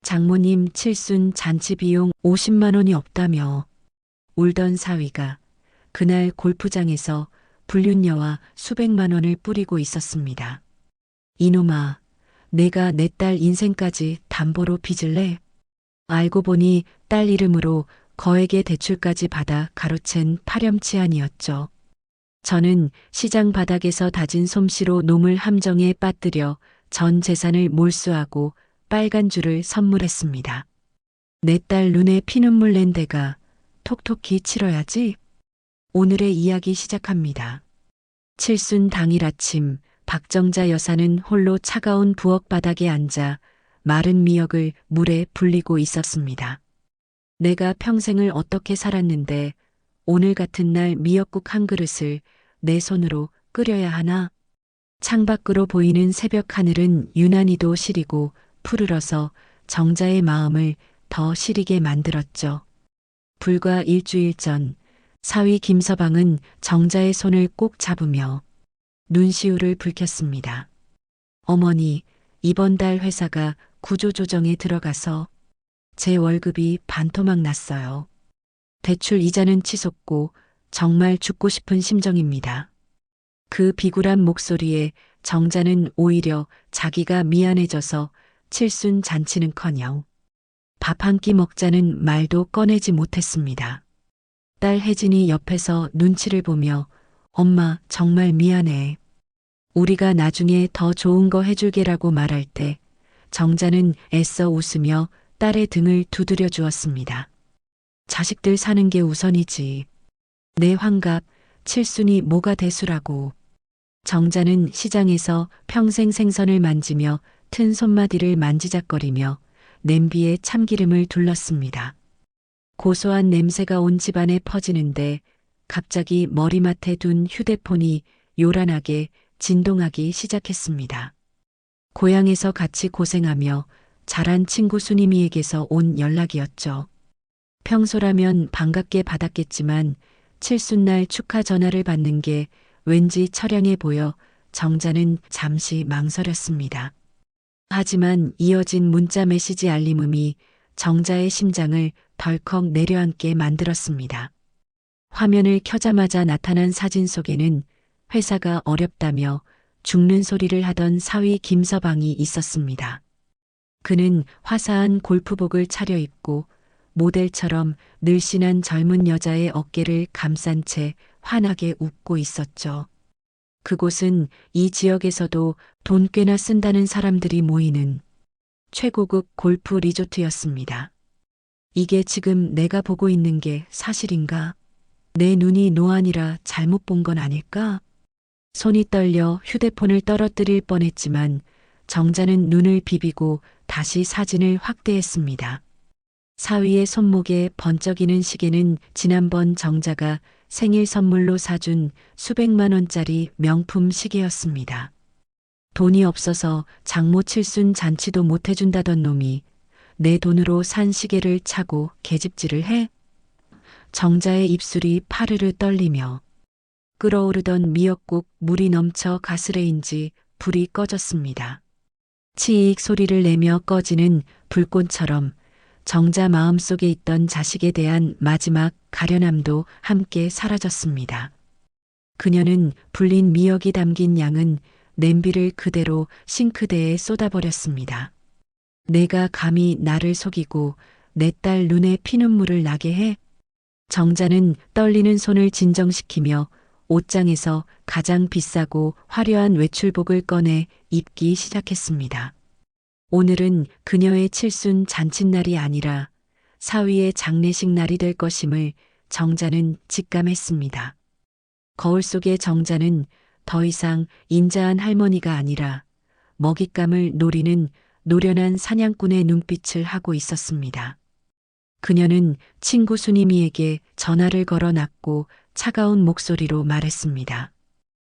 장모님 칠순 잔치 비용 50만 원이 없다며 울던 사위가 그날 골프장에서 불륜녀와 수백만 원을 뿌리고 있었습니다. 이놈아, 내가 내 딸 인생까지 담보로 빚을 내? 알고 보니 딸 이름으로 거액의 대출까지 받아 가로챈 파렴치한이었죠. 저는 시장 바닥에서 다진 솜씨로 놈을 함정에 빠뜨려 전 재산을 몰수하고 빨간 줄을 선물했습니다. 내 딸 눈에 피눈물 낸 데가 톡톡히 치러야지. 오늘의 이야기 시작합니다. 칠순 당일 아침 박정자 여사는 홀로 차가운 부엌 바닥에 앉아 마른 미역을 물에 불리고 있었습니다. 내가 평생을 어떻게 살았는데 오늘 같은 날 미역국 한 그릇을 내 손으로 끓여야 하나? 창밖으로 보이는 새벽 하늘은 유난히도 시리고 푸르러서 정자의 마음을 더 시리게 만들었죠. 불과 일주일 전 사위 김서방은 정자의 손을 꼭 잡으며 눈시울을 붉혔습니다. 어머니, 이번 달 회사가 구조조정에 들어가서 제 월급이 반토막 났어요. 대출 이자는 치솟고 정말 죽고 싶은 심정입니다. 그 비굴한 목소리에 정자는 오히려 자기가 미안해져서 칠순 잔치는커녕 밥 한 끼 먹자는 말도 꺼내지 못했습니다. 딸 혜진이 옆에서 눈치를 보며 엄마 정말 미안해. 우리가 나중에 더 좋은 거 해줄게라고 말할 때 정자는 애써 웃으며 딸의 등을 두드려 주었습니다. 자식들 사는 게 우선이지. 내 환갑 칠순이 뭐가 대수라고. 정자는 시장에서 평생 생선을 만지며 튼 손마디를 만지작거리며 냄비에 참기름을 둘렀습니다. 고소한 냄새가 온 집안에 퍼지는데 갑자기 머리맡에 둔 휴대폰이 요란하게 진동하기 시작했습니다. 고향에서 같이 고생하며 자란 친구 순임이에게서 온 연락이었죠. 평소라면 반갑게 받았겠지만 칠순날 축하 전화를 받는 게 왠지 처량해 보여 정자는 잠시 망설였습니다. 하지만 이어진 문자 메시지 알림음이 정자의 심장을 덜컥 내려앉게 만들었습니다. 화면을 켜자마자 나타난 사진 속에는 회사가 어렵다며 죽는 소리를 하던 사위 김서방이 있었습니다. 그는 화사한 골프복을 차려입고 모델처럼 늘씬한 젊은 여자의 어깨를 감싼 채 환하게 웃고 있었죠. 그곳은 이 지역에서도 돈 꽤나 쓴다는 사람들이 모이는 최고급 골프 리조트였습니다. 이게 지금 내가 보고 있는 게 사실인가? 내 눈이 노안이라 잘못 본 건 아닐까? 손이 떨려 휴대폰을 떨어뜨릴 뻔했지만 정자는 눈을 비비고 다시 사진을 확대했습니다. 사위의 손목에 번쩍이는 시계는 지난번 정자가 생일 선물로 사준 수백만 원짜리 명품 시계였습니다. 돈이 없어서 장모 칠순 잔치도 못 해준다던 놈이 내 돈으로 산 시계를 차고 계집질을 해? 정자의 입술이 파르르 떨리며 끓어오르던 미역국 물이 넘쳐 가스레인지 불이 꺼졌습니다. 치익 소리를 내며 꺼지는 불꽃처럼 정자 마음속에 있던 자식에 대한 마지막 가련함도 함께 사라졌습니다. 그녀는 불린 미역이 담긴 양은 냄비를 그대로 싱크대에 쏟아버렸습니다. 내가 감히 나를 속이고 내 딸 눈에 피눈물을 나게 해? 정자는 떨리는 손을 진정시키며 옷장에서 가장 비싸고 화려한 외출복을 꺼내 입기 시작했습니다. 오늘은 그녀의 칠순 잔칫날이 아니라 사위의 장례식 날이 될 것임을 정자는 직감했습니다. 거울 속의 정자는 더 이상 인자한 할머니가 아니라 먹잇감을 노리는 노련한 사냥꾼의 눈빛을 하고 있었습니다. 그녀는 친구 순임이에게 전화를 걸어놨고 차가운 목소리로 말했습니다.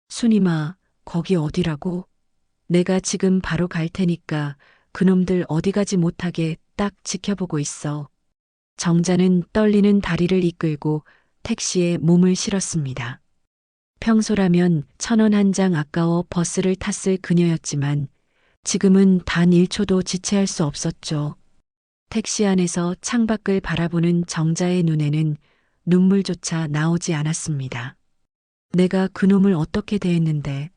순임아, 거기 어디라고? 내가 지금 바로 갈 테니까 그놈들 어디 가지 못하게 딱 지켜보고 있어. 정자는 떨리는 다리를 이끌고 택시에 몸을 실었습니다. 평소라면 1,000원 한 장 아까워 버스를 탔을 그녀였지만 지금은 단 1초도 지체할 수 없었죠. 택시 안에서 창밖을 바라보는 정자의 눈에는 눈물조차 나오지 않았습니다. 내가 그놈을 어떻게 대했는데,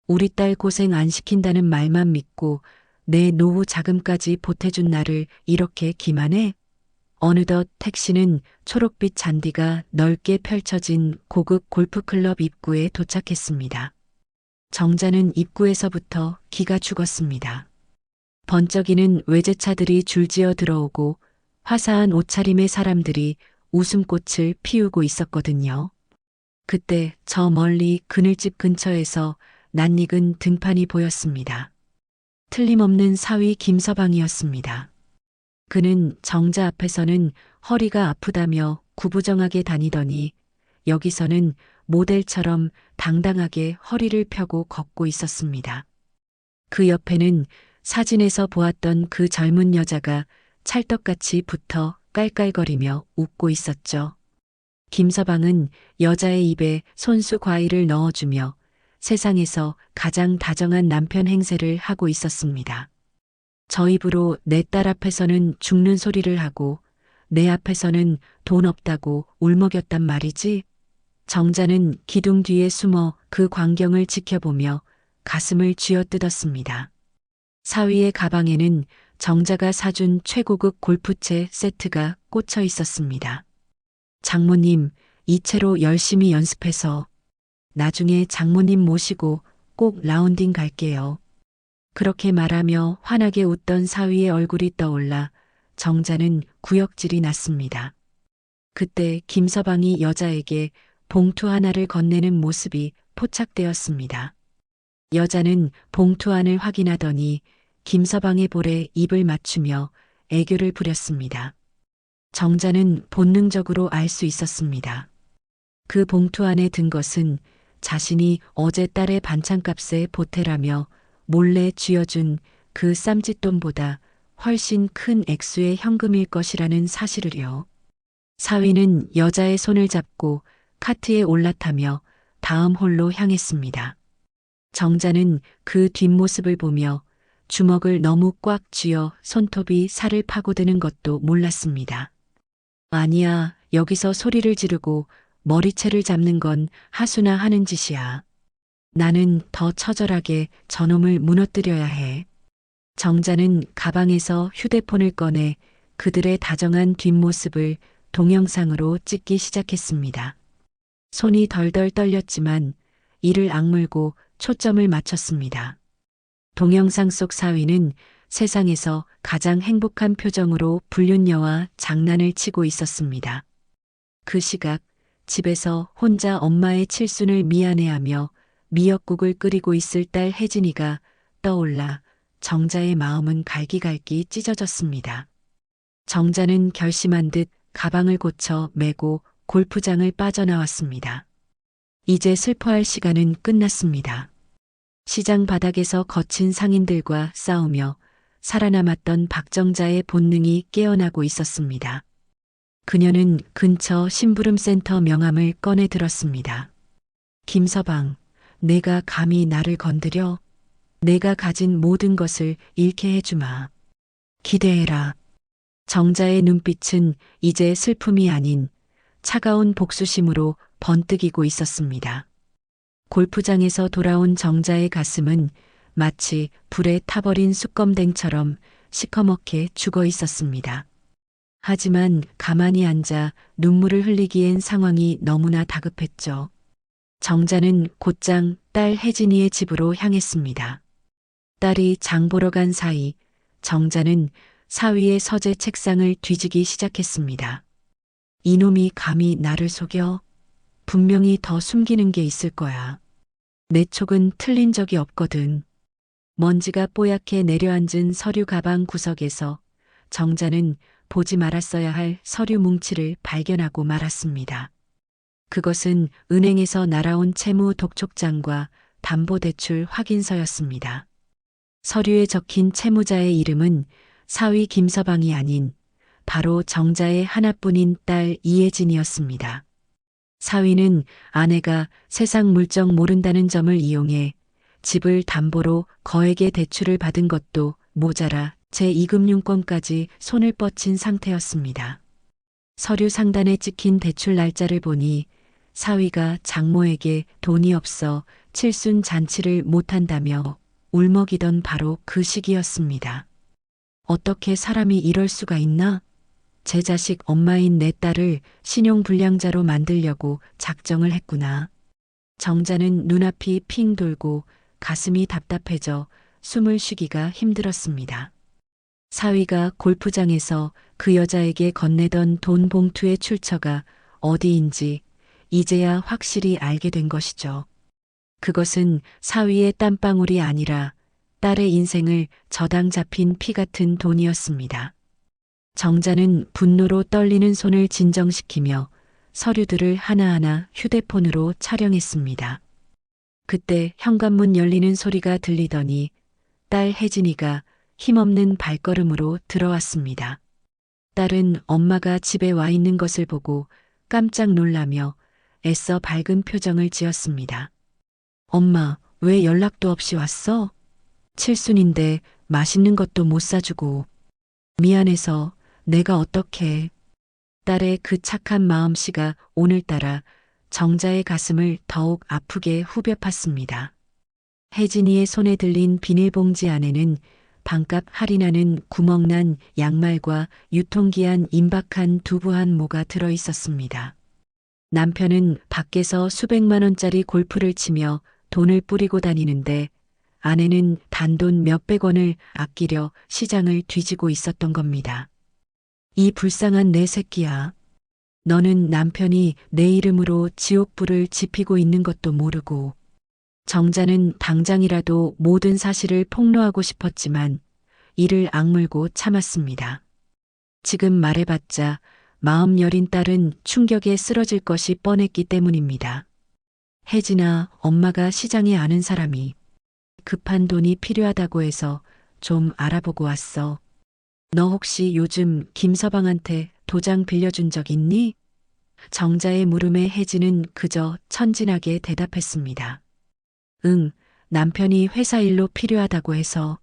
우리 딸 고생 안 시킨다는 말만 믿고 내 노후 자금까지 보태준 나를 이렇게 기만해? 어느덧 택시는 초록빛 잔디가 넓게 펼쳐진 고급 골프클럽 입구에 도착했습니다. 정자는 입구에서부터 기가 죽었습니다. 번쩍이는 외제차들이 줄지어 들어오고 화사한 옷차림의 사람들이 웃음꽃을 피우고 있었거든요. 그때 저 멀리 그늘집 근처에서 낯익은 등판이 보였습니다. 틀림없는 사위 김서방이었습니다. 그는 정자 앞에서는 허리가 아프다며 구부정하게 다니더니 여기서는 모델처럼 당당하게 허리를 펴고 걷고 있었습니다. 그 옆에는 사진에서 보았던 그 젊은 여자가 찰떡같이 붙어 깔깔거리며 웃고 있었죠. 김서방은 여자의 입에 손수 과일을 넣어주며 세상에서 가장 다정한 남편 행세를 하고 있었습니다. 저 입으로 내 딸 앞에서는 죽는 소리를 하고 내 앞에서는 돈 없다고 울먹였단 말이지. 정자는 기둥 뒤에 숨어 그 광경을 지켜보며 가슴을 쥐어뜯었습니다. 사위의 가방에는 정자가 사준 최고급 골프채 세트가 꽂혀 있었습니다. 장모님, 이 채로 열심히 연습해서 나중에 장모님 모시고 꼭 라운딩 갈게요. 그렇게 말하며 환하게 웃던 사위의 얼굴이 떠올라 정자는 구역질이 났습니다. 그때 김서방이 여자에게 봉투 하나를 건네는 모습이 포착되었습니다. 여자는 봉투 안을 확인하더니 김서방의 볼에 입을 맞추며 애교를 부렸습니다. 정자는 본능적으로 알 수 있었습니다. 그 봉투 안에 든 것은 자신이 어제 딸의 반찬값에 보태라며 몰래 쥐어준 그 쌈짓돈보다 훨씬 큰 액수의 현금일 것이라는 사실을요. 사위는 여자의 손을 잡고 카트에 올라타며 다음 홀로 향했습니다. 정자는 그 뒷모습을 보며 주먹을 너무 꽉 쥐어 손톱이 살을 파고드는 것도 몰랐습니다. 아니야, 여기서 소리를 지르고 머리채를 잡는 건 하수나 하는 짓이야. 나는 더 처절하게 저놈을 무너뜨려야 해. 정자는 가방에서 휴대폰을 꺼내 그들의 다정한 뒷모습을 동영상으로 찍기 시작했습니다. 손이 덜덜 떨렸지만 이를 악물고 초점을 맞췄습니다. 동영상 속 사위는 세상에서 가장 행복한 표정으로 불륜녀와 장난을 치고 있었습니다. 그 시각 집에서 혼자 엄마의 칠순을 미안해하며 미역국을 끓이고 있을 딸 혜진이가 떠올라 정자의 마음은 갈기갈기 찢어졌습니다. 정자는 결심한 듯 가방을 고쳐 메고 골프장을 빠져나왔습니다. 이제 슬퍼할 시간은 끝났습니다. 시장 바닥에서 거친 상인들과 싸우며 살아남았던 박정자의 본능이 깨어나고 있었습니다. 그녀는 근처 심부름센터 명함을 꺼내 들었습니다. 김서방, 내가 감히 나를 건드려? 내가 가진 모든 것을 잃게 해주마. 기대해라. 정자의 눈빛은 이제 슬픔이 아닌 차가운 복수심으로 번뜩이고 있었습니다. 골프장에서 돌아온 정자의 가슴은 마치 불에 타버린 숯검댕처럼 시커멓게 죽어 있었습니다. 하지만 가만히 앉아 눈물을 흘리기엔 상황이 너무나 다급했죠. 정자는 곧장 딸 혜진이의 집으로 향했습니다. 딸이 장 보러 간 사이 정자는 사위의 서재 책상을 뒤지기 시작했습니다. 이놈이 감히 나를 속여? 분명히 더 숨기는 게 있을 거야. 내 촉은 틀린 적이 없거든. 먼지가 뽀얗게 내려앉은 서류 가방 구석에서 정자는 보지 말았어야 할 서류 뭉치를 발견하고 말았습니다. 그것은 은행에서 날아온 채무 독촉장과 담보대출 확인서였습니다. 서류에 적힌 채무자의 이름은 사위 김서방이 아닌 바로 정자의 하나뿐인 딸 이혜진이었습니다. 사위는 아내가 세상 물정 모른다는 점을 이용해 집을 담보로 거액의 대출을 받은 것도 모자라 제 2금융권까지 손을 뻗친 상태였습니다. 서류 상단에 찍힌 대출 날짜를 보니 사위가 장모에게 돈이 없어 칠순 잔치를 못한다며 울먹이던 바로 그 시기였습니다. 어떻게 사람이 이럴 수가 있나? 제 자식 엄마인 내 딸을 신용불량자로 만들려고 작정을 했구나. 정자는 눈앞이 핑 돌고 가슴이 답답해져 숨을 쉬기가 힘들었습니다. 사위가 골프장에서 그 여자에게 건네던 돈 봉투의 출처가 어디인지 이제야 확실히 알게 된 것이죠. 그것은 사위의 땀방울이 아니라 딸의 인생을 저당 잡힌 피 같은 돈이었습니다. 정자는 분노로 떨리는 손을 진정시키며 서류들을 하나하나 휴대폰으로 촬영했습니다. 그때 현관문 열리는 소리가 들리더니 딸 혜진이가 힘없는 발걸음으로 들어왔습니다. 딸은 엄마가 집에 와 있는 것을 보고 깜짝 놀라며 애써 밝은 표정을 지었습니다. 엄마, 왜 연락도 없이 왔어? 칠순인데 맛있는 것도 못 사주고. 미안해서 내가 어떡해. 딸의 그 착한 마음씨가 오늘따라 정자의 가슴을 더욱 아프게 후벼 팠습니다. 혜진이의 손에 들린 비닐봉지 안에는 반값 할인하는 구멍난 양말과 유통기한 임박한 두부 한 모가 들어 있었습니다. 남편은 밖에서 수백만 원짜리 골프를 치며 돈을 뿌리고 다니는데 아내는 단돈 몇백 원을 아끼려 시장을 뒤지고 있었던 겁니다. 이 불쌍한 내 새끼야. 너는 남편이 내 이름으로 지옥불을 지피고 있는 것도 모르고. 정자는 당장이라도 모든 사실을 폭로하고 싶었지만 이를 악물고 참았습니다. 지금 말해봤자 마음 여린 딸은 충격에 쓰러질 것이 뻔했기 때문입니다. 혜진아, 엄마가 시장에 아는 사람이 급한 돈이 필요하다고 해서 좀 알아보고 왔어. 너 혹시 요즘 김서방한테 도장 빌려준 적 있니? 정자의 물음에 혜진은 그저 천진하게 대답했습니다. 응, 남편이 회사 일로 필요하다고 해서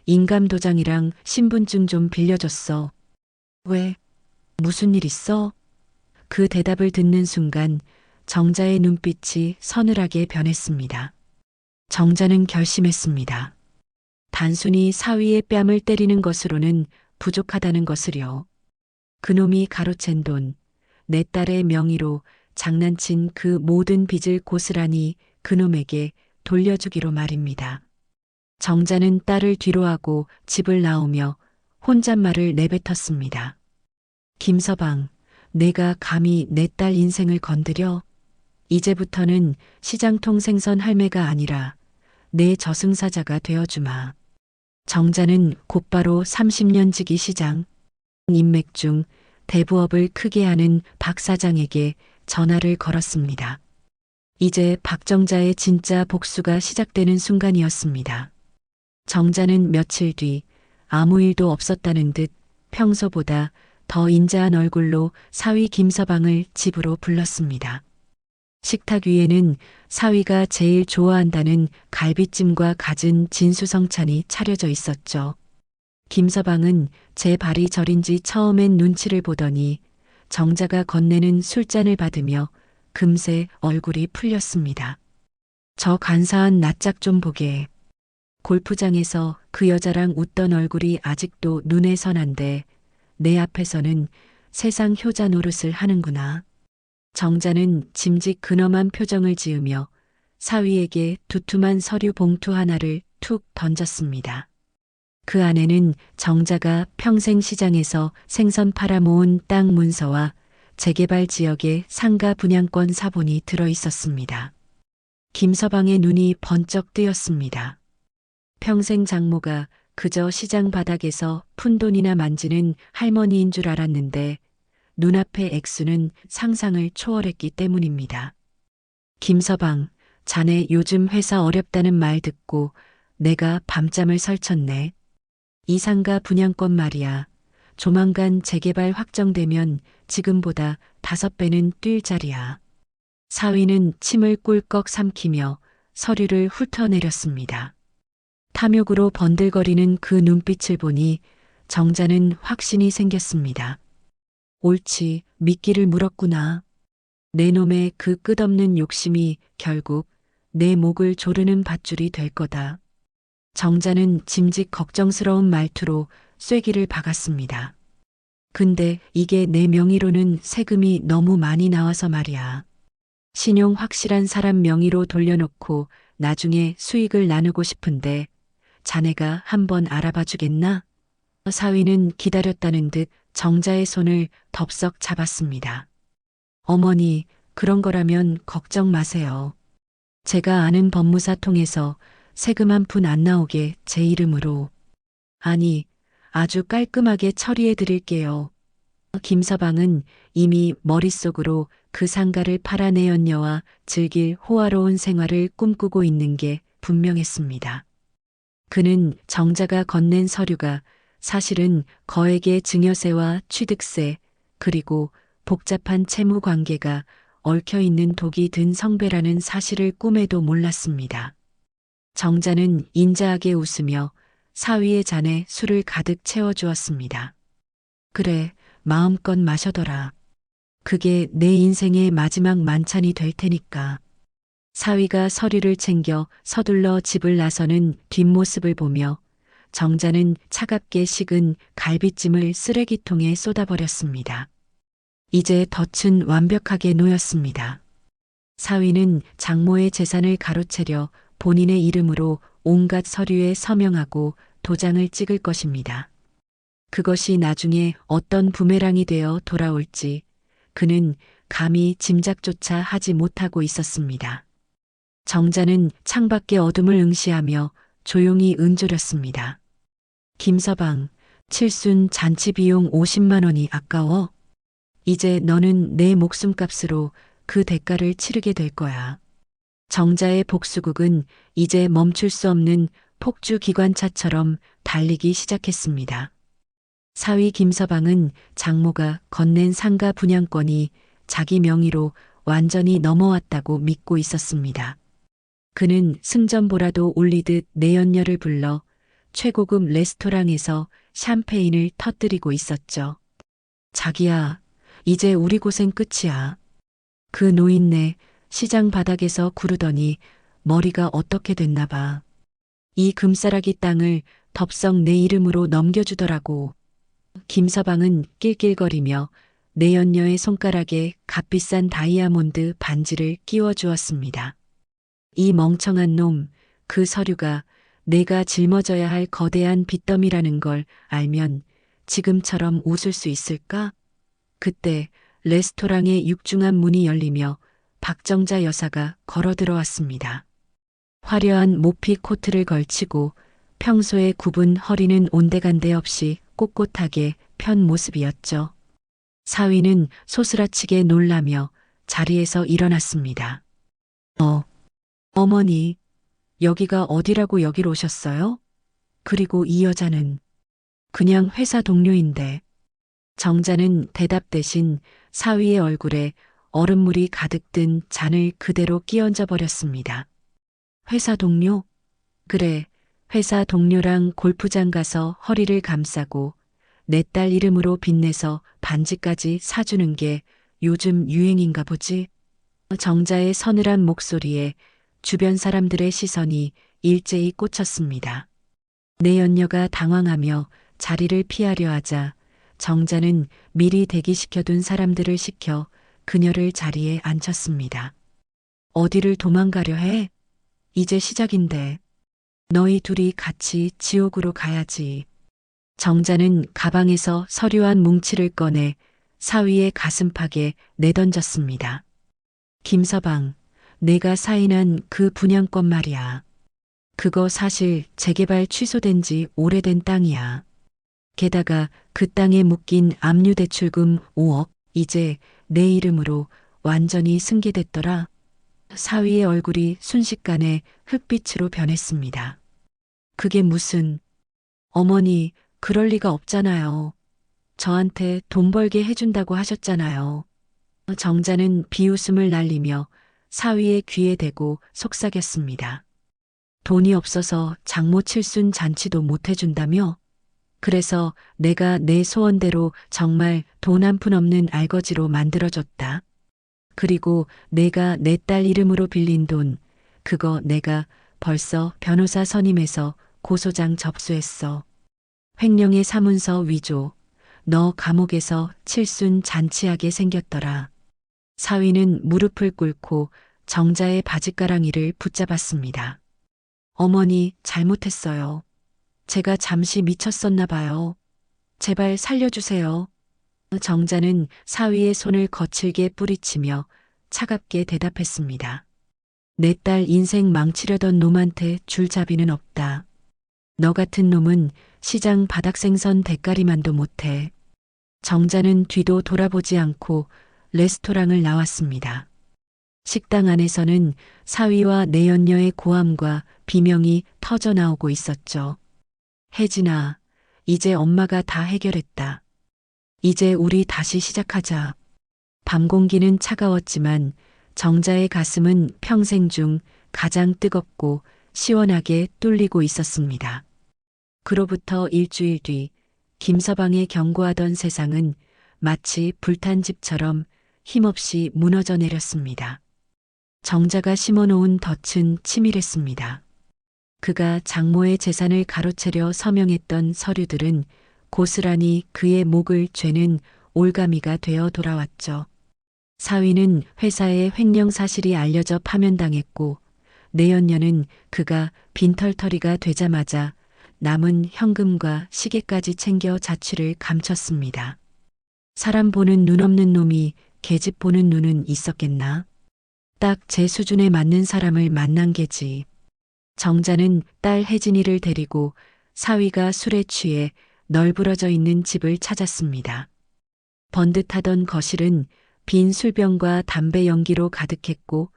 인감도장이랑 신분증 좀 빌려줬어. 왜? 무슨 일 있어? 그 대답을 듣는 순간 정자의 눈빛이 서늘하게 변했습니다. 정자는 결심했습니다. 단순히 사위의 뺨을 때리는 것으로는 부족하다는 것을요. 그놈이 가로챈 돈, 내 딸의 명의로 장난친 그 모든 빚을 고스란히 그놈에게 돌려주기로 말입니다. 정자는 딸을 뒤로하고 집을 나오며 혼잣말을 내뱉었습니다. 김서방, 내가 감히 내 딸 인생을 건드려? 이제부터는 시장통 생선 할매가 아니라 내 저승사자가 되어주마. 정자는 곧바로 30년 지기 시장, 인맥 중 대부업을 크게 하는 박 사장에게 전화를 걸었습니다. 이제 박정자의 진짜 복수가 시작되는 순간이었습니다. 정자는 며칠 뒤 아무 일도 없었다는 듯 평소보다 더 인자한 얼굴로 사위 김서방을 집으로 불렀습니다. 식탁 위에는 사위가 제일 좋아한다는 갈비찜과 갖은 진수성찬이 차려져 있었죠. 김서방은 제 발이 저린지 처음엔 눈치를 보더니 정자가 건네는 술잔을 받으며 금세 얼굴이 풀렸습니다. 저 간사한 낯짝 좀 보게. 골프장에서 그 여자랑 웃던 얼굴이 아직도 눈에 선한데 내 앞에서는 세상 효자 노릇을 하는구나. 정자는 짐짓 근엄한 표정을 지으며 사위에게 두툼한 서류 봉투 하나를 툭 던졌습니다. 그 안에는 정자가 평생 시장에서 생선 팔아 모은 땅 문서와 재개발 지역의 상가 분양권 사본이 들어 있었습니다. 김서방의 눈이 번쩍 뜨였습니다. 평생 장모가 그저 시장 바닥에서 푼돈이나 만지는 할머니인 줄 알았는데 눈앞의 액수는 상상을 초월했기 때문입니다. 김서방, 자네 요즘 회사 어렵다는 말 듣고 내가 밤잠을 설쳤네. 이 상가 분양권 말이야. 조만간 재개발 확정되면 지금보다 5배는 뛸 자리야. 사위는 침을 꿀꺽 삼키며 서류를 훑어내렸습니다. 탐욕으로 번들거리는 그 눈빛을 보니 정자는 확신이 생겼습니다. 옳지, 미끼를 물었구나. 내 놈의 그 끝없는 욕심이 결국 내 목을 조르는 밧줄이 될 거다. 정자는 짐짓 걱정스러운 말투로 쐐기를 박았습니다. 근데 이게 내 명의로는 세금이 너무 많이 나와서 말이야. 신용 확실한 사람 명의로 돌려놓고 나중에 수익을 나누고 싶은데 자네가 한번 알아봐 주겠나? 사위는 기다렸다는 듯 정자의 손을 덥석 잡았습니다. 어머니, 그런 거라면 걱정 마세요. 제가 아는 법무사 통해서 세금 한 푼 안 나오게 제 이름으로. 아니, 아주 깔끔하게 처리해 드릴게요. 김서방은 이미 머릿속으로 그 상가를 팔아 내 연녀와 즐길 호화로운 생활을 꿈꾸고 있는 게 분명했습니다. 그는 정자가 건넨 서류가 사실은 거액의 증여세와 취득세 그리고 복잡한 채무 관계가 얽혀 있는 독이 든 성배라는 사실을 꿈에도 몰랐습니다. 정자는 인자하게 웃으며 사위의 잔에 술을 가득 채워주었습니다. 그래, 마음껏 마셔둬라. 그게 내 인생의 마지막 만찬이 될 테니까. 사위가 서류를 챙겨 서둘러 집을 나서는 뒷모습을 보며 정자는 차갑게 식은 갈비찜을 쓰레기통에 쏟아버렸습니다. 이제 덫은 완벽하게 놓였습니다. 사위는 장모의 재산을 가로채려 본인의 이름으로 온갖 서류에 서명하고 도장을 찍을 것입니다. 그것이 나중에 어떤 부메랑이 되어 돌아올지 그는 감히 짐작조차 하지 못하고 있었습니다. 정자는 창밖의 어둠을 응시하며 조용히 은조렸습니다. 김서방, 칠순 잔치 비용 50만 원이 아까워? 이제 너는 내 목숨값으로 그 대가를 치르게 될 거야. 정자의 복수국은 이제 멈출 수 없는 폭주 기관차처럼 달리기 시작했습니다. 사위 김서방은 장모가 건넨 상가 분양권이 자기 명의로 완전히 넘어왔다고 믿고 있었습니다. 그는 승전보라도 울리듯 내연녀를 불러 최고급 레스토랑에서 샴페인을 터뜨리고 있었죠. 자기야, 이제 우리 고생 끝이야. 그 노인네 시장 바닥에서 구르더니 머리가 어떻게 됐나 봐. 이 금싸라기 땅을 덥석 내 이름으로 넘겨주더라고. 김서방은 낄낄거리며 내연녀의 손가락에 값비싼 다이아몬드 반지를 끼워주었습니다. 이 멍청한 놈, 그 서류가 내가 짊어져야 할 거대한 빚더미라는 걸 알면 지금처럼 웃을 수 있을까? 그때 레스토랑의 육중한 문이 열리며 박정자 여사가 걸어 들어왔습니다. 화려한 모피 코트를 걸치고 평소에 굽은 허리는 온데간데 없이 꼿꼿하게 편 모습이었죠. 사위는 소스라치게 놀라며 자리에서 일어났습니다. 어머니, 여기가 어디라고 여길 오셨어요? 그리고 이 여자는 그냥 회사 동료인데. 정자는 대답 대신 사위의 얼굴에 얼음물이 가득 든 잔을 그대로 끼얹어 버렸습니다. 회사 동료? 그래, 회사 동료랑 골프장 가서 허리를 감싸고 내 딸 이름으로 빚내서 반지까지 사주는 게 요즘 유행인가 보지? 정자의 서늘한 목소리에 주변 사람들의 시선이 일제히 꽂혔습니다. 내 연녀가 당황하며 자리를 피하려 하자 정자는 미리 대기시켜둔 사람들을 시켜 그녀를 자리에 앉혔습니다. 어디를 도망가려 해? 이제 시작인데. 너희 둘이 같이 지옥으로 가야지. 정자는 가방에서 서류 한 뭉치를 꺼내 사위의 가슴팍에 내던졌습니다. 김서방, 내가 사인한 그 분양권 말이야. 그거 사실 재개발 취소된 지 오래된 땅이야. 게다가 그 땅에 묶인 압류대출금 5억, 이제 내 이름으로 완전히 승계됐더라. 사위의 얼굴이 순식간에 흑빛으로 변했습니다. 그게 무슨... 어머니, 그럴 리가 없잖아요. 저한테 돈 벌게 해준다고 하셨잖아요. 정자는 비웃음을 날리며 사위의 귀에 대고 속삭였습니다. 돈이 없어서 장모 칠순 잔치도 못 해준다며? 그래서 내가 내 소원대로 정말 돈 한 푼 없는 알거지로 만들어줬다. 그리고 내가 내 딸 이름으로 빌린 돈, 그거 내가 벌써 변호사 선임해서 고소장 접수했어. 횡령의 사문서 위조, 너 감옥에서 칠순 잔치하게 생겼더라. 사위는 무릎을 꿇고 정자의 바짓가랑이를 붙잡았습니다. 어머니, 잘못했어요. 제가 잠시 미쳤었나 봐요. 제발 살려주세요. 정자는 사위의 손을 거칠게 뿌리치며 차갑게 대답했습니다. 내 딸 인생 망치려던 놈한테 줄잡이는 없다. 너 같은 놈은 시장 바닥생선 대가리만도 못해. 정자는 뒤도 돌아보지 않고 레스토랑을 나왔습니다. 식당 안에서는 사위와 내연녀의 고함과 비명이 터져 나오고 있었죠. 혜진아, 이제 엄마가 다 해결했다. 이제 우리 다시 시작하자. 밤 공기는 차가웠지만 정자의 가슴은 평생 중 가장 뜨겁고 시원하게 뚫리고 있었습니다. 그로부터 일주일 뒤 김서방의 경고하던 세상은 마치 불탄 집처럼 힘없이 무너져 내렸습니다. 정자가 심어놓은 덫은 치밀했습니다. 그가 장모의 재산을 가로채려 서명했던 서류들은 고스란히 그의 목을 죄는 올가미가 되어 돌아왔죠. 사위는 회사에 횡령 사실이 알려져 파면당했고 내연녀는 그가 빈털터리가 되자마자 남은 현금과 시계까지 챙겨 자취를 감췄습니다. 사람 보는 눈 없는 놈이 계집 보는 눈은 있었겠나? 딱 제 수준에 맞는 사람을 만난 게지. 정자는 딸 혜진이를 데리고 사위가 술에 취해 널브러져 있는 집을 찾았습니다. 번듯하던 거실은 빈 술병과 담배 연기로 가득했고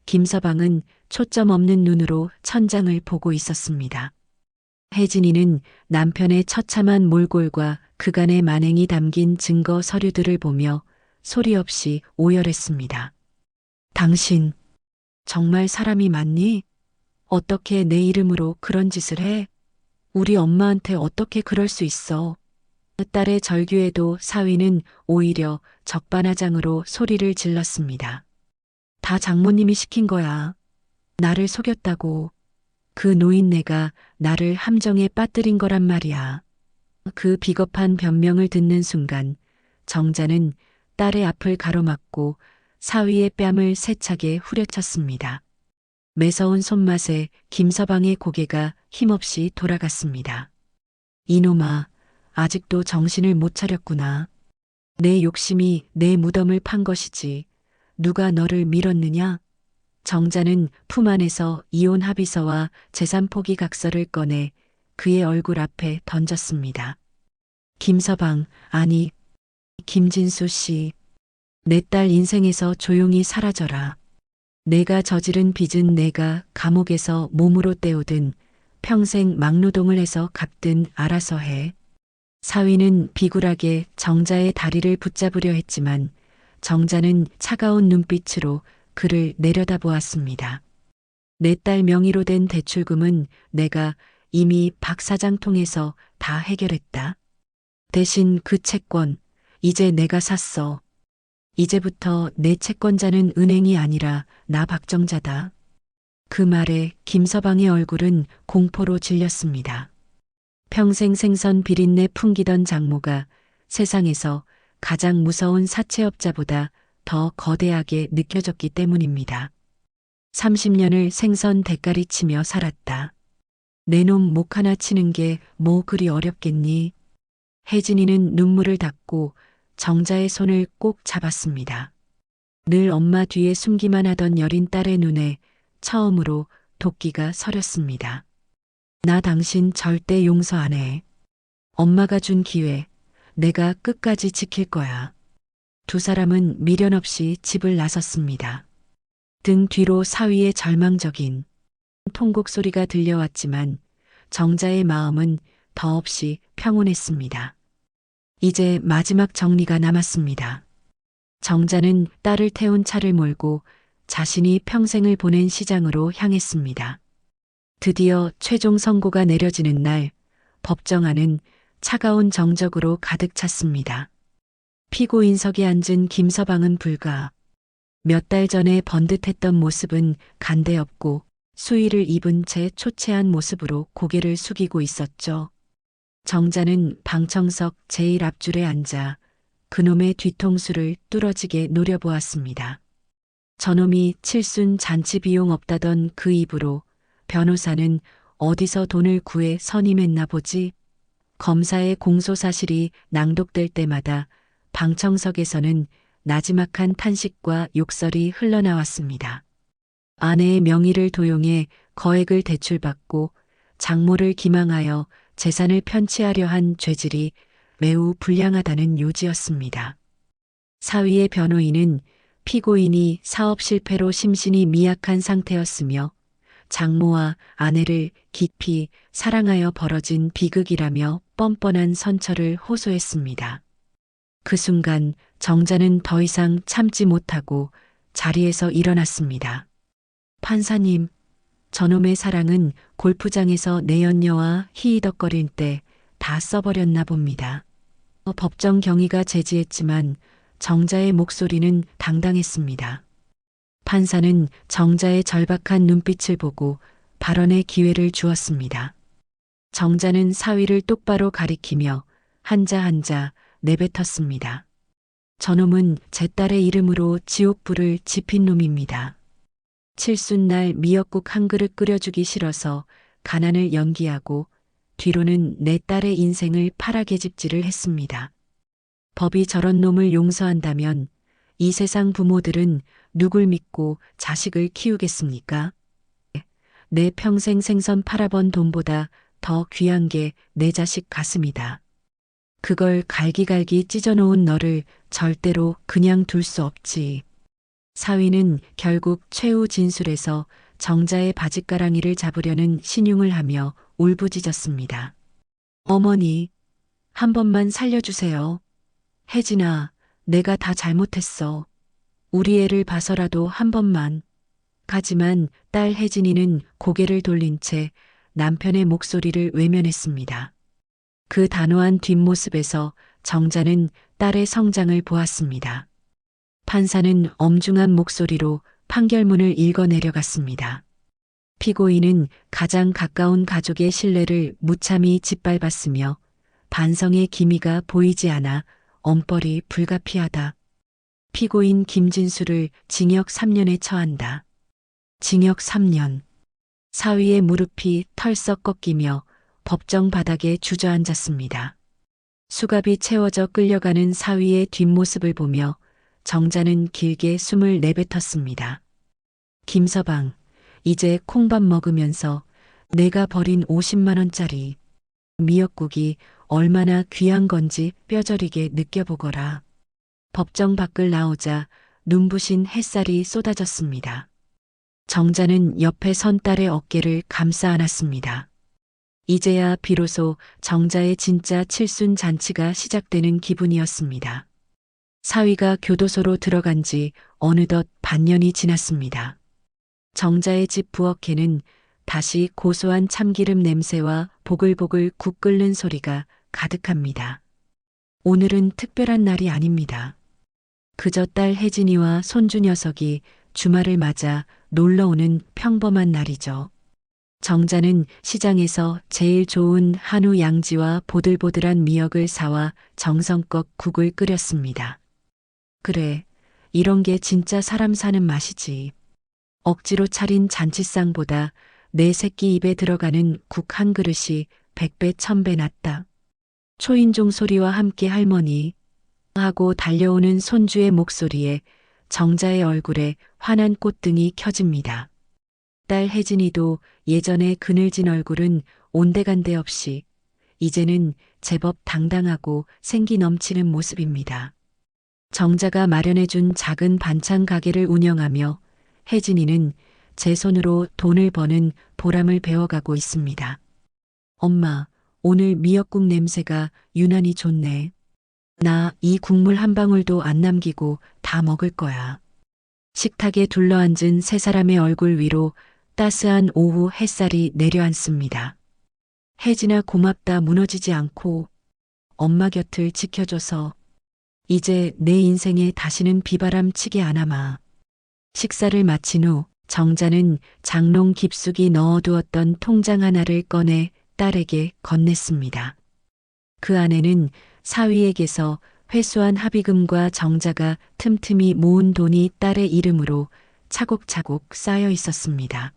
김서방은 초점 없는 눈으로 천장을 보고 있었습니다. 혜진이는 남편의 처참한 몰골과 그간의 만행이 담긴 증거 서류들을 보며 소리 없이 오열했습니다. 당신, 정말 사람이 맞니? 어떻게 내 이름으로 그런 짓을 해? 우리 엄마한테 어떻게 그럴 수 있어? 딸의 절규에도 사위는 오히려 적반하장으로 소리를 질렀습니다. 다 장모님이 시킨 거야. 나를 속였다고. 그 노인네가 나를 함정에 빠뜨린 거란 말이야. 그 비겁한 변명을 듣는 순간 정자는 딸의 앞을 가로막고 사위의 뺨을 세차게 후려쳤습니다. 매서운 손맛에 김서방의 고개가 힘없이 돌아갔습니다. 이놈아, 아직도 정신을 못 차렸구나. 내 욕심이 내 무덤을 판 것이지. 누가 너를 밀었느냐? 정자는 품 안에서 이혼 합의서와 재산 포기 각서를 꺼내 그의 얼굴 앞에 던졌습니다. 김서방, 아니, 김진수 씨. 내 딸 인생에서 조용히 사라져라. 내가 저지른 빚은 내가 감옥에서 몸으로 때우든 평생 막노동을 해서 갚든 알아서 해. 사위는 비굴하게 정자의 다리를 붙잡으려 했지만 정자는 차가운 눈빛으로 그를 내려다보았습니다. 내 딸 명의로 된 대출금은 내가 이미 박 사장 통해서 다 해결했다. 대신 그 채권, 이제 내가 샀어. 이제부터 내 채권자는 은행이 아니라 나 박정자다. 그 말에 김서방의 얼굴은 공포로 질렸습니다. 평생 생선 비린내 풍기던 장모가 세상에서 가장 무서운 사채업자보다 더 거대하게 느껴졌기 때문입니다. 30년을 생선 대가리 치며 살았다. 내 놈 목 하나 치는 게 뭐 그리 어렵겠니? 혜진이는 눈물을 닦고 정자의 손을 꼭 잡았습니다. 늘 엄마 뒤에 숨기만 하던 여린 딸의 눈에 처음으로 도끼가 서렸습니다. 나 당신 절대 용서 안 해. 엄마가 준 기회, 내가 끝까지 지킬 거야. 두 사람은 미련 없이 집을 나섰습니다. 등 뒤로 사위의 절망적인 통곡 소리가 들려왔지만 정자의 마음은 더없이 평온했습니다. 이제 마지막 정리가 남았습니다. 정자는 딸을 태운 차를 몰고 자신이 평생을 보낸 시장으로 향했습니다. 드디어 최종 선고가 내려지는 날, 법정 안은 차가운 정적으로 가득 찼습니다. 피고인석에 앉은 김서방은 불과 몇 달 전에 번듯했던 모습은 간데없고 수의를 입은 채 초췌한 모습으로 고개를 숙이고 있었죠. 정자는 방청석 제일 앞줄에 앉아 그놈의 뒤통수를 뚫어지게 노려보았습니다. 저놈이 칠순 잔치 비용 없다던 그 입으로 변호사는 어디서 돈을 구해 선임했나 보지. 검사의 공소사실이 낭독될 때마다 방청석에서는 나지막한 탄식과 욕설이 흘러나왔습니다. 아내의 명의를 도용해 거액을 대출받고 장모를 기망하여 재산을 편취하려 한 죄질이 매우 불량하다는 요지였습니다. 사위의 변호인은 피고인이 사업 실패로 심신이 미약한 상태였으며 장모와 아내를 깊이 사랑하여 벌어진 비극이라며 뻔뻔한 선처를 호소했습니다. 그 순간 정자는 더 이상 참지 못하고 자리에서 일어났습니다. 판사님, 저놈의 사랑은 골프장에서 내연녀와 히히덕거릴 때 다 써버렸나 봅니다. 법정 경위가 제지했지만 정자의 목소리는 당당했습니다. 판사는 정자의 절박한 눈빛을 보고 발언의 기회를 주었습니다. 정자는 사위를 똑바로 가리키며 한자 한자 내뱉었습니다. 저놈은 제 딸의 이름으로 지옥불을 지핀 놈입니다. 칠순날 미역국 한 그릇 끓여주기 싫어서 가난을 연기하고 뒤로는 내 딸의 인생을 파라계집질을 했습니다. 법이 저런 놈을 용서한다면 이 세상 부모들은 누굴 믿고 자식을 키우겠습니까? 내 평생 생선 팔아번 돈보다 더 귀한 게 내 자식 가슴이다. 그걸 갈기갈기 찢어놓은 너를 절대로 그냥 둘 수 없지. 사위는 결국 최후 진술에서 정자의 바짓가랑이를 잡으려는 신용을 하며 울부짖었습니다. 어머니, 한 번만 살려주세요. 혜진아, 내가 다 잘못했어. 우리 애를 봐서라도 한 번만. 하지만 딸 혜진이는 고개를 돌린 채 남편의 목소리를 외면했습니다. 그 단호한 뒷모습에서 정자는 딸의 성장을 보았습니다. 판사는 엄중한 목소리로 판결문을 읽어 내려갔습니다. 피고인은 가장 가까운 가족의 신뢰를 무참히 짓밟았으며 반성의 기미가 보이지 않아 엄벌이 불가피하다. 피고인 김진수를 징역 3년에 처한다. 징역 3년. 사위의 무릎이 털썩 꺾이며 법정 바닥에 주저앉았습니다. 수갑이 채워져 끌려가는 사위의 뒷모습을 보며 정자는 길게 숨을 내뱉었습니다. 김서방, 이제 콩밥 먹으면서 내가 버린 50만 원짜리 미역국이 얼마나 귀한 건지 뼈저리게 느껴보거라. 법정 밖을 나오자 눈부신 햇살이 쏟아졌습니다. 정자는 옆에 선 딸의 어깨를 감싸 안았습니다. 이제야 비로소 정자의 진짜 칠순 잔치가 시작되는 기분이었습니다. 사위가 교도소로 들어간 지 어느덧 반년이 지났습니다. 정자의 집 부엌에는 다시 고소한 참기름 냄새와 보글보글 국 끓는 소리가 가득합니다. 오늘은 특별한 날이 아닙니다. 그저 딸 혜진이와 손주 녀석이 주말을 맞아 놀러오는 평범한 날이죠. 정자는 시장에서 제일 좋은 한우 양지와 보들보들한 미역을 사와 정성껏 국을 끓였습니다. 그래, 이런 게 진짜 사람 사는 맛이지. 억지로 차린 잔치상보다 내 새끼 입에 들어가는 국 한 그릇이 100배 1000배 낫다. 초인종 소리와 함께 할머니 하고 달려오는 손주의 목소리에 정자의 얼굴에 환한 꽃등이 켜집니다. 딸 혜진이도 예전의 그늘진 얼굴은 온데간데 없이 이제는 제법 당당하고 생기 넘치는 모습입니다. 정자가 마련해준 작은 반찬 가게를 운영하며 혜진이는 제 손으로 돈을 버는 보람을 배워가고 있습니다. 엄마, 오늘 미역국 냄새가 유난히 좋네. 나 이 국물 한 방울도 안 남기고 다 먹을 거야. 식탁에 둘러앉은 세 사람의 얼굴 위로 따스한 오후 햇살이 내려앉습니다. 혜진아 고맙다 무너지지 않고 엄마 곁을 지켜줘서 이제 내 인생에 다시는 비바람 치게 않아마. 식사를 마친 후 정자는 장롱 깊숙이 넣어두었던 통장 하나를 꺼내 딸에게 건넸습니다. 그 안에는 사위에게서 회수한 합의금과 정자가 틈틈이 모은 돈이 딸의 이름으로 차곡차곡 쌓여 있었습니다.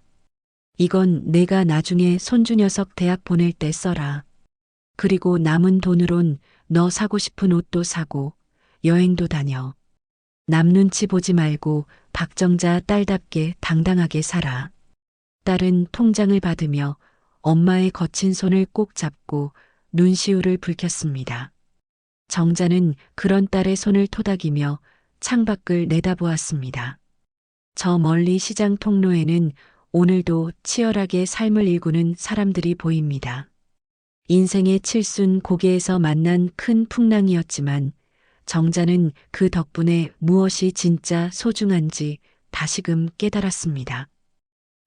이건 내가 나중에 손주 녀석 대학 보낼 때 써라. 그리고 남은 돈으론 너 사고 싶은 옷도 사고 여행도 다녀. 남 눈치 보지 말고 박정자 딸답게 당당하게 살아. 딸은 통장을 받으며 엄마의 거친 손을 꼭 잡고 눈시울을 붉혔습니다. 정자는 그런 딸의 손을 토닥이며 창밖을 내다보았습니다. 저 멀리 시장 통로에는 오늘도 치열하게 삶을 일구는 사람들이 보입니다. 인생의 칠순 고개에서 만난 큰 풍랑이었지만 정자는 그 덕분에 무엇이 진짜 소중한지 다시금 깨달았습니다.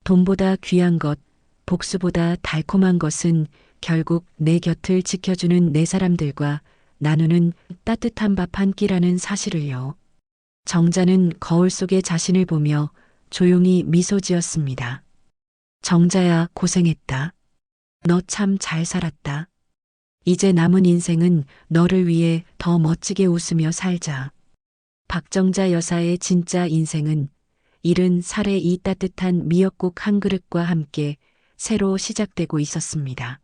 돈보다 귀한 것, 복수보다 달콤한 것은 결국 내 곁을 지켜주는 내 사람들과 나누는 따뜻한 밥 한 끼라는 사실을요. 정자는 거울 속에 자신을 보며 조용히 미소 지었습니다. 정자야, 고생했다. 너 참 잘 살았다. 이제 남은 인생은 너를 위해 더 멋지게 웃으며 살자. 박정자 여사의 진짜 인생은 70살의 이 따뜻한 미역국 한 그릇과 함께 새로 시작되고 있었습니다.